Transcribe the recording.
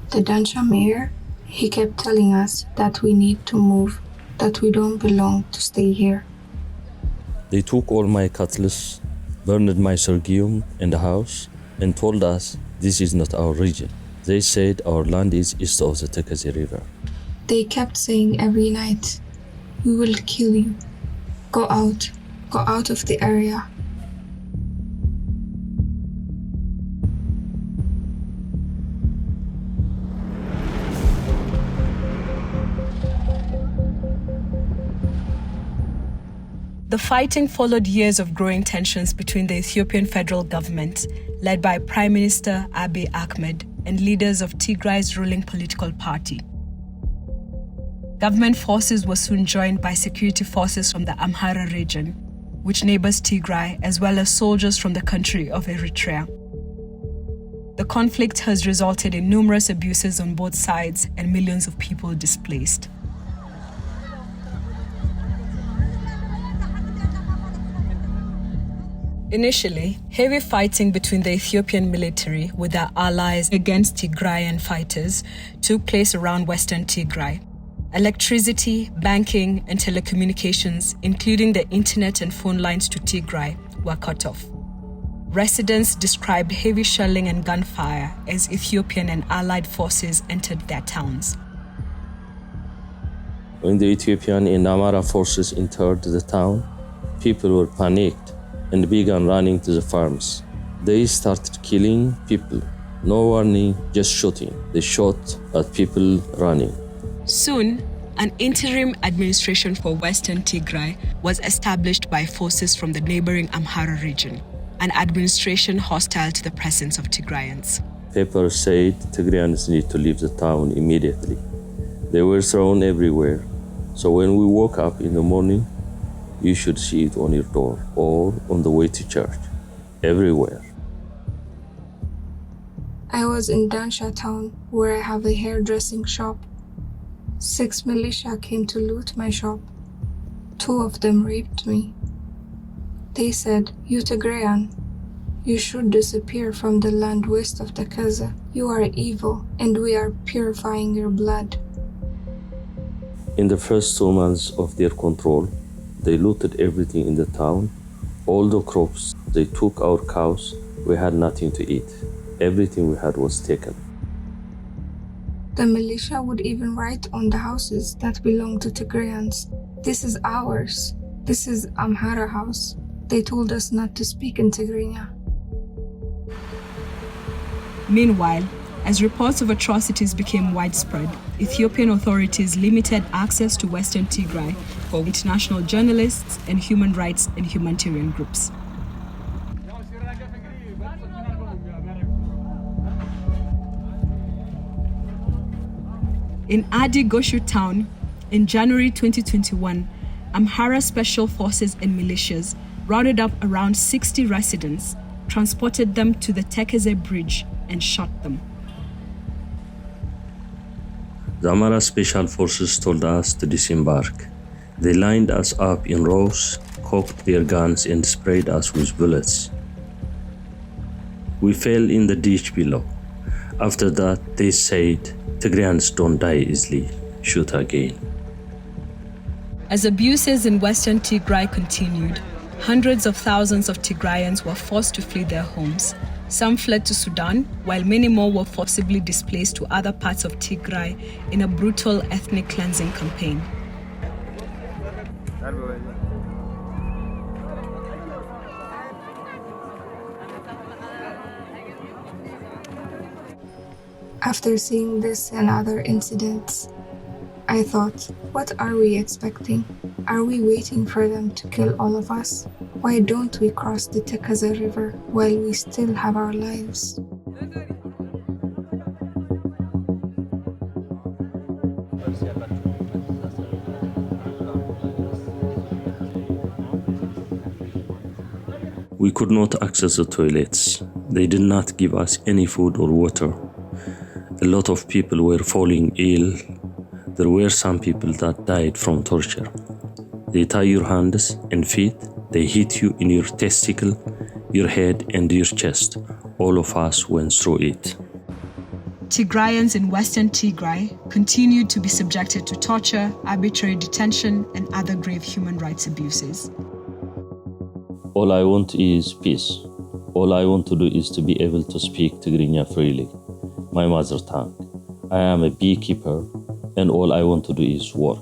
The Dansha mayor, he kept telling us that we need to move, that we don't belong to stay here. They took all my cutlass, burned my sorghum in the house, and told us this is not our region. They said our land is east of the Tigray River. They kept saying every night, we will kill you. Go out of the area. The fighting followed years of growing tensions between the Ethiopian federal government, led by Prime Minister Abiy Ahmed, and leaders of Tigray's ruling political party. Government forces were soon joined by security forces from the Amhara region, which neighbors Tigray, as well as soldiers from the country of Eritrea. The conflict has resulted in numerous abuses on both sides and millions of people displaced. Initially, heavy fighting between the Ethiopian military with their allies against Tigrayan fighters took place around western Tigray. Electricity, banking, and telecommunications, including the internet and phone lines to Tigray, were cut off. Residents described heavy shelling and gunfire as Ethiopian and allied forces entered their towns. When the Ethiopian and Amhara forces entered the town, people were panicked and began running to the farms. They started killing people. No warning, just shooting. They shot at people running. Soon, an interim administration for Western Tigray was established by forces from the neighbouring Amhara region, an administration hostile to the presence of Tigrayans. Papers said Tigrayans need to leave the town immediately. They were thrown everywhere. So when we woke up in the morning, you should see it on your door or on the way to church, everywhere. I was in Dansha town, where I have a hairdressing shop. 6 militia came to loot my shop. 2 of them raped me. They said, you Tigrayan, you should disappear from the land west of the Kaza. You are evil, and we are purifying your blood. In the first 2 months of their control, they looted everything in the town, all the crops. They took our cows. We had nothing to eat. Everything we had was taken. The militia would even write on the houses that belong to Tigrayans, this is ours. This is Amhara house. They told us not to speak in Tigraynya. Meanwhile, as reports of atrocities became widespread, Ethiopian authorities limited access to Western Tigray for international journalists and human rights and humanitarian groups. In Adi Goshu town, in January 2021, Amhara special forces and militias rounded up around 60 residents, transported them to the Tekeze bridge, and shot them. The Amhara special forces told us to disembark. They lined us up in rows, cocked their guns, and sprayed us with bullets. We fell in the ditch below. After that, they said, Tigrayans don't die easily, shoot again. As abuses in Western Tigray continued, hundreds of thousands of Tigrayans were forced to flee their homes. Some fled to Sudan, while many more were forcibly displaced to other parts of Tigray in a brutal ethnic cleansing campaign. After seeing this and other incidents, I thought, what are we expecting? Are we waiting for them to kill all of us? Why don't we cross the Tigray River while we still have our lives? We could not access the toilets. They did not give us any food or water. A lot of people were falling ill. There were some people that died from torture. They tie your hands and feet. They hit you in your testicle, your head, and your chest. All of us went through it. Tigrayans in western Tigray continued to be subjected to torture, arbitrary detention, and other grave human rights abuses. All I want is peace. All I want to do is to be able to speak Tigrinya freely, my mother tongue. I am a beekeeper, and all I want to do is work.